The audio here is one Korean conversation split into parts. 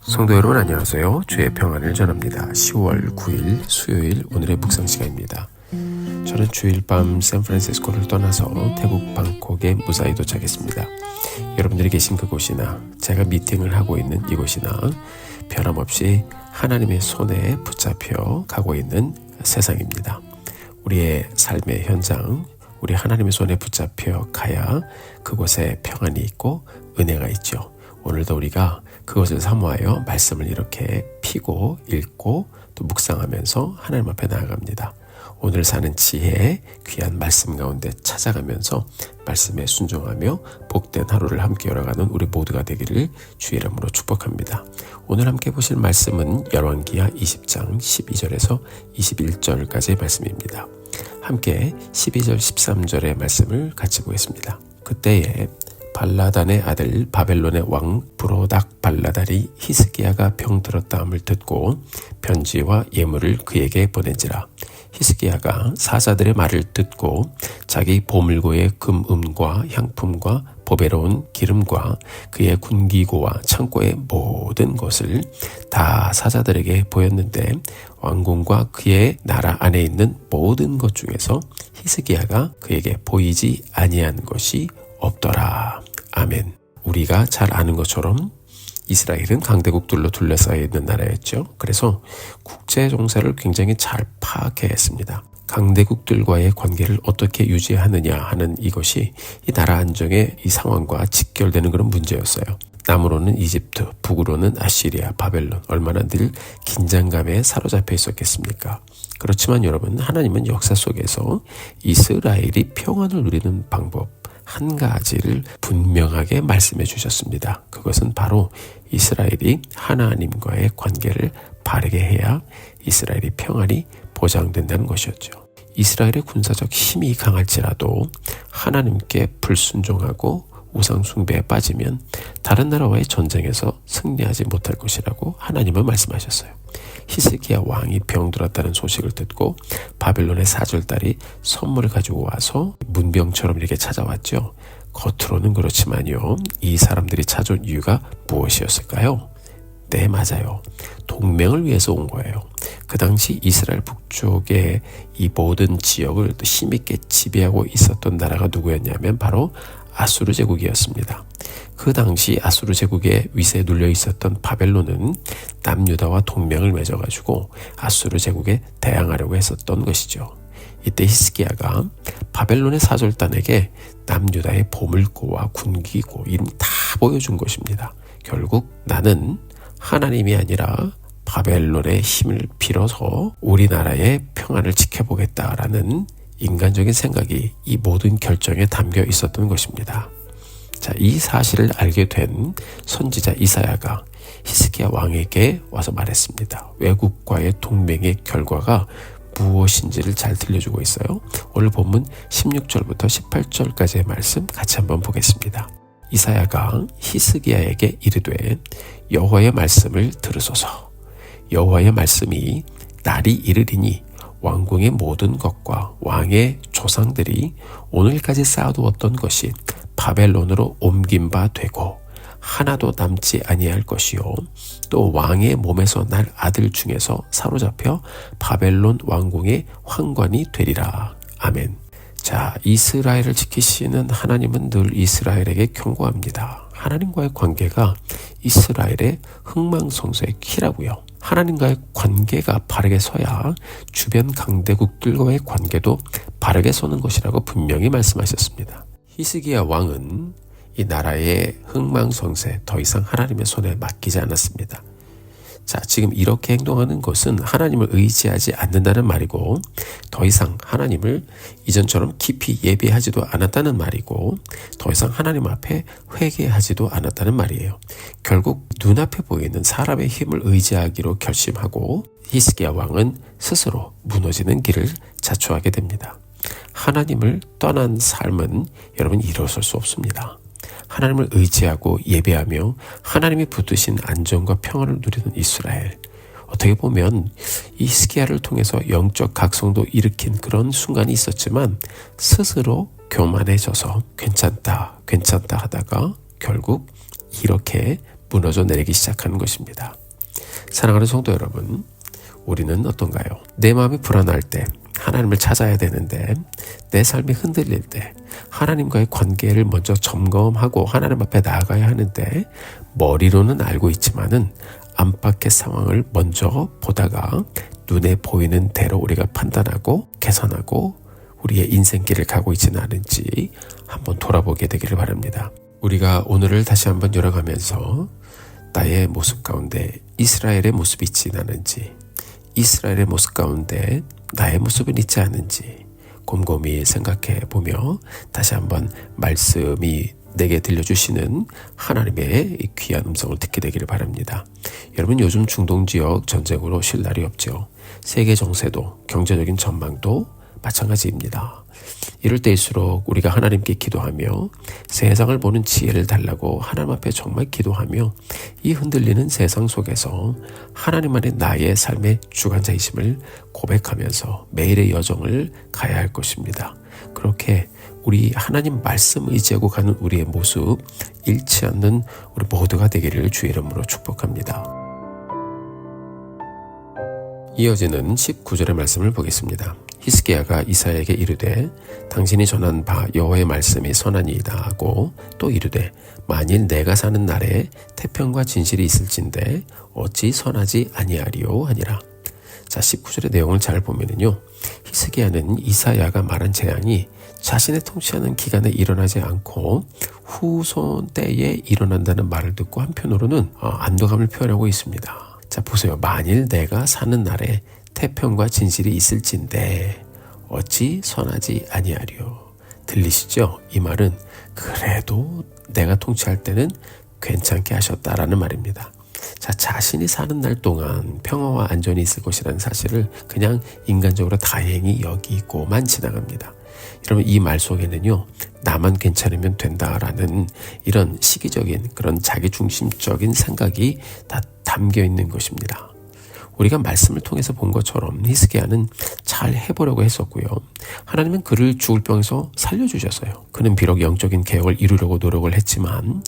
성도 여러분 안녕하세요. 주의 평안을 전합니다. 10월 9일 수요일 오늘의 묵상 시간입니다. 저는 주일 밤 샌프란시스코를 떠나서 태국 방콕에 무사히 도착했습니다. 여러분들이 계신 그곳이나 제가 미팅을 하고 있는 이곳이나 변함없이 하나님의 손에 붙잡혀 가고 있는 세상입니다. 우리의 삶의 현장, 우리 하나님의 손에 붙잡혀 가야 그곳에 평안이 있고 은혜가 있죠. 오늘도 우리가 그것을 사모하여 말씀을 이렇게 피고 읽고 또 묵상하면서 하나님 앞에 나아갑니다. 오늘 사는 지혜의 귀한 말씀 가운데 찾아가면서 말씀에 순종하며 복된 하루를 함께 열어가는 우리 모두가 되기를 주의 이름으로 축복합니다. 오늘 함께 보실 말씀은 열왕기하 20장 12절에서 21절까지의 말씀입니다. 함께 12절 13절의 말씀을 같이 보겠습니다. 그때에 발라단의 아들 바벨론의 왕 브로닥 발라단이 히스기야가 병들었다함을 듣고 편지와 예물을 그에게 보낸지라. 히스기야가 사자들의 말을 듣고 자기 보물고의 금음과 향품과 보배로운 기름과 그의 군기고와 창고의 모든 것을 다 사자들에게 보였는데 왕궁과 그의 나라 안에 있는 모든 것 중에서 히스기야가 그에게 보이지 아니한 것이 없더라. 아멘. 우리가 잘 아는 것처럼 이스라엘은 강대국들로 둘러싸여 있는 나라였죠. 그래서 국제 정세를 굉장히 잘 파악해야 했습니다. 강대국들과의 관계를 어떻게 유지하느냐 하는 이것이 이 나라 안정의 이 상황과 직결되는 그런 문제였어요. 남으로는 이집트, 북으로는 아시리아, 바벨론, 얼마나 늘 긴장감에 사로잡혀 있었겠습니까? 그렇지만 여러분, 하나님은 역사 속에서 이스라엘이 평안을 누리는 방법 한 가지를 분명하게 말씀해 주셨습니다. 그것은 바로 이스라엘이 하나님과의 관계를 바르게 해야 이스라엘의 평안이 보장된다는 것이었죠. 이스라엘의 군사적 힘이 강할지라도 하나님께 불순종하고 우상숭배에 빠지면 다른 나라와의 전쟁에서 승리하지 못할 것이라고 하나님은 말씀하셨어요. 히스기야 왕이 병들었다는 소식을 듣고 바벨론의 사절딸이 선물을 가지고 와서 문병처럼 이렇게 찾아왔죠. 겉으로는 그렇지만요, 이 사람들이 찾아온 이유가 무엇이었을까요? 네, 맞아요. 동맹을 위해서 온 거예요. 그 당시 이스라엘 북쪽의 이 모든 지역을 힘있게 지배하고 있었던 나라가 누구였냐면 바로 아수르 제국이었습니다. 그 당시 아수르 제국의 위세에 눌려 있었던 바벨론은 남유다와 동맹을 맺어가지고 아수르 제국에 대항하려고 했었던 것이죠. 이때 히스기야가 바벨론의 사절단에게 남유다의 보물고와 군기고 이름 다 보여준 것입니다. 결국 나는 하나님이 아니라 바벨론의 힘을 빌어서 우리나라의 평안을 지켜보겠다라는 인간적인 생각이 이 모든 결정에 담겨 있었던 것입니다. 자, 이 사실을 알게 된 선지자 이사야가 히스기야 왕에게 와서 말했습니다. 외국과의 동맹의 결과가 무엇인지를 잘 들려주고 있어요. 오늘 본문 16절부터 18절까지의 말씀 같이 한번 보겠습니다. 이사야가 히스기야에게 이르되 여호와의 말씀을 들으소서. 여호와의 말씀이 날이 이르리니 왕궁의 모든 것과 왕의 조상들이 오늘까지 쌓아두었던 것이 바벨론으로 옮긴 바 되고 하나도 남지 아니할 것이요 또 왕의 몸에서 날 아들 중에서 사로잡혀 바벨론 왕궁의 황관이 되리라. 아멘. 자, 이스라엘을 지키시는 하나님은 늘 이스라엘에게 경고합니다. 하나님과의 관계가 이스라엘의 흥망성쇠의 키라고요. 하나님과의 관계가 바르게 서야 주변 강대국들과의 관계도 바르게 서는 것이라고 분명히 말씀하셨습니다. 히스기야 왕은 이 나라의 흥망성쇠 더 이상 하나님의 손에 맡기지 않았습니다. 자, 지금 이렇게 행동하는 것은 하나님을 의지하지 않는다는 말이고 더 이상 하나님을 이전처럼 깊이 예배하지도 않았다는 말이고 더 이상 하나님 앞에 회개하지도 않았다는 말이에요. 결국 눈앞에 보이는 사람의 힘을 의지하기로 결심하고 히스기야 왕은 스스로 무너지는 길을 자초하게 됩니다. 하나님을 떠난 삶은 여러분 일어설 수 없습니다. 하나님을 의지하고 예배하며 하나님이 붙드신 안정과 평안을 누리는 이스라엘, 어떻게 보면 이 히스기야를 통해서 영적 각성도 일으킨 그런 순간이 있었지만 스스로 교만해져서 괜찮다 하다가 결국 이렇게 무너져 내리기 시작하는 것입니다. 사랑하는 성도 여러분, 우리는 어떤가요? 내 마음이 불안할 때 하나님을 찾아야 되는데, 내 삶이 흔들릴 때 하나님과의 관계를 먼저 점검하고 하나님 앞에 나아가야 하는데, 머리로는 알고 있지만은 안팎의 상황을 먼저 보다가 눈에 보이는 대로 우리가 판단하고 개선하고 우리의 인생길을 가고 있지는 않은지 한번 돌아보게 되기를 바랍니다. 우리가 오늘을 다시 한번 열어가면서 나의 모습 가운데 이스라엘의 모습이 있지 않은지, 이스라엘의 모습 가운데 나의 모습은 있지 않은지 곰곰이 생각해 보며 다시 한번 말씀이 내게 들려주시는 하나님의 귀한 음성을 듣게 되기를 바랍니다. 여러분, 요즘 중동 지역 전쟁으로 쉴 날이 없죠. 세계 정세도 경제적인 전망도 마찬가지입니다. 이럴 때일수록 우리가 하나님께 기도하며 세상을 보는 지혜를 달라고 하나님 앞에 정말 기도하며 이 흔들리는 세상 속에서 하나님 안에 나의 삶의 주관자이심을 고백하면서 매일의 여정을 가야 할 것입니다. 그렇게 우리 하나님 말씀 의지하고 가는 우리의 모습 잃지 않는 우리 모두가 되기를 주의 이름으로 축복합니다. 이어지는 19절의 말씀을 보겠습니다. 히스기야가 이사야에게 이르되 당신이 전한 바 여호와의 말씀이 선하니이다 하고 또 이르되 만일 내가 사는 날에 태평과 진실이 있을진데 어찌 선하지 아니하리요 하니라. 자, 19절의 내용을 잘 보면은요, 히스기야는 이사야가 말한 재앙이 자신의 통치하는 기간에 일어나지 않고 후손 때에 일어난다는 말을 듣고 한편으로는 안도감을 표현하고 있습니다. 자, 보세요. 만일 내가 사는 날에 태평과 진실이 있을진데 어찌 선하지 아니하리요. 들리시죠? 이 말은 그래도 내가 통치할 때는 괜찮게 하셨다라는 말입니다. 자, 자신이 사는 날 동안 평화와 안전이 있을 것이라는 사실을 그냥 인간적으로 다행히 여기고만 지나갑니다. 여러분, 이 말 속에는요, 나만 괜찮으면 된다라는 이런 시기적인 그런 자기중심적인 생각이 다 담겨 있는 것입니다. 우리가 말씀을 통해서 본 것처럼 히스기야는 잘 해보려고 했었고요. 하나님은 그를 죽을 병에서 살려주셨어요. 그는 비록 영적인 개혁을 이루려고 노력을 했지만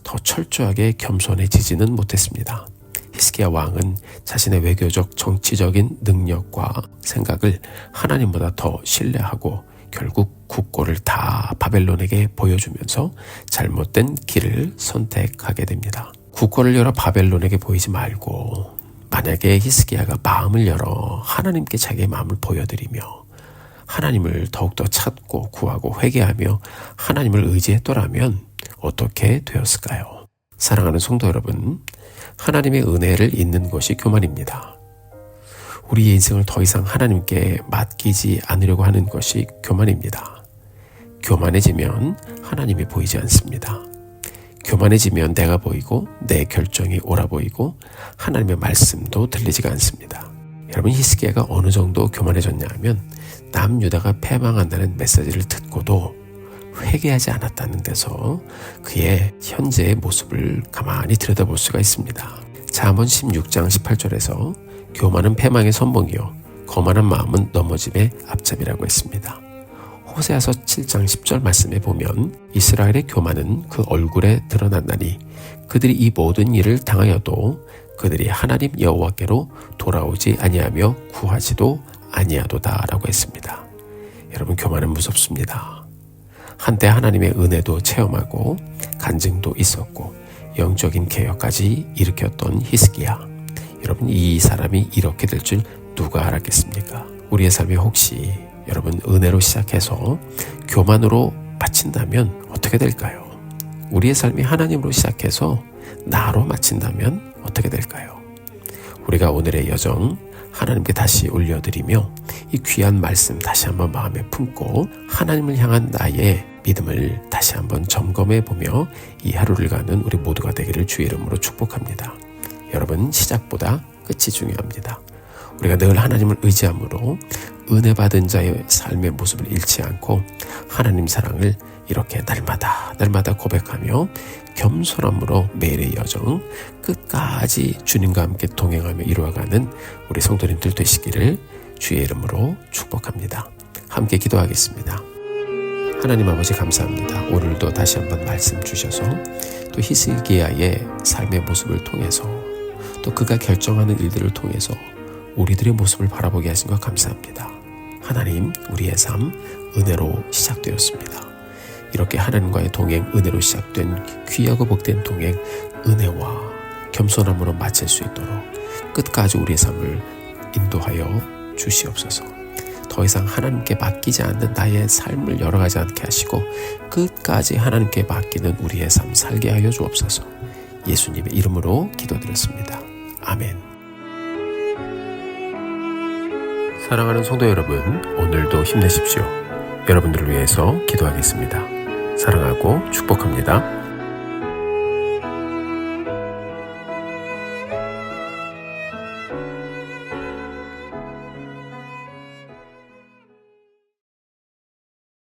더 철저하게 겸손해지지는 못했습니다. 히스기야 왕은 자신의 외교적 정치적인 능력과 생각을 하나님보다 더 신뢰하고 결국 국고를 다 바벨론에게 보여주면서 잘못된 길을 선택하게 됩니다. 국고를 열어 바벨론에게 보이지 말고 만약에 히스기야가 마음을 열어 하나님께 자기의 마음을 보여드리며 하나님을 더욱더 찾고 구하고 회개하며 하나님을 의지했더라면 어떻게 되었을까요? 사랑하는 성도 여러분, 하나님의 은혜를 잊는 것이 교만입니다. 우리의 인생을 더 이상 하나님께 맡기지 않으려고 하는 것이 교만입니다. 교만해지면 하나님이 보이지 않습니다. 교만해지면 내가 보이고 내 결정이 옳아 보이고 하나님의 말씀도 들리지가 않습니다. 여러분, 히스기야가 어느 정도 교만해졌냐 하면 남유다가 패망한다는 메시지를 듣고도 회개하지 않았다는 데서 그의 현재의 모습을 가만히 들여다볼 수가 있습니다. 잠언 16장 18절에서 교만은 패망의 선봉이요 거만한 마음은 넘어짐의 앞잡이라고 했습니다. 호세아서 7장 10절 말씀에 보면 이스라엘의 교만은 그 얼굴에 드러난다니 그들이 이 모든 일을 당하여도 그들이 하나님 여호와께로 돌아오지 아니하며 구하지도 아니하도다 라고 했습니다. 여러분, 교만은 무섭습니다. 한때 하나님의 은혜도 체험하고 간증도 있었고 영적인 개혁까지 일으켰던 히스기야. 여러분, 이 사람이 이렇게 될 줄 누가 알았겠습니까? 우리의 삶이 혹시 여러분 은혜로 시작해서 교만으로 마친다면 어떻게 될까요? 우리의 삶이 하나님으로 시작해서 나로 마친다면 어떻게 될까요? 우리가 오늘의 여정 하나님께 다시 올려드리며 이 귀한 말씀 다시 한번 마음에 품고 하나님을 향한 나의 믿음을 다시 한번 점검해 보며 이 하루를 가는 우리 모두가 되기를 주의 이름으로 축복합니다. 여러분, 시작보다 끝이 중요합니다. 우리가 늘 하나님을 의지함으로 은혜 받은 자의 삶의 모습을 잃지 않고 하나님 사랑을 이렇게 날마다 고백하며 겸손함으로 매일의 여정 끝까지 주님과 함께 동행하며 이루어가는 우리 성도님들 되시기를 주의 이름으로 축복합니다. 함께 기도하겠습니다. 하나님 아버지 감사합니다. 오늘도 다시 한번 말씀 주셔서 또 히스기야의 삶의 모습을 통해서 또 그가 결정하는 일들을 통해서 우리들의 모습을 바라보게 하신 것 감사합니다. 하나님, 우리의 삶 은혜로 시작되었습니다. 이렇게 하나님과의 동행, 은혜로 시작된 귀하고 복된 동행, 은혜와 겸손함으로 마칠 수 있도록 끝까지 우리의 삶을 인도하여 주시옵소서. 더 이상 하나님께 맡기지 않는 나의 삶을 열어가지 않게 하시고 끝까지 하나님께 맡기는 우리의 삶 살게 하여 주옵소서. 예수님의 이름으로 기도드렸습니다. 아멘. 사랑하는 성도 여러분, 오늘도 힘내십시오. 여러분들을 위해서 기도하겠습니다. 사랑하고 축복합니다.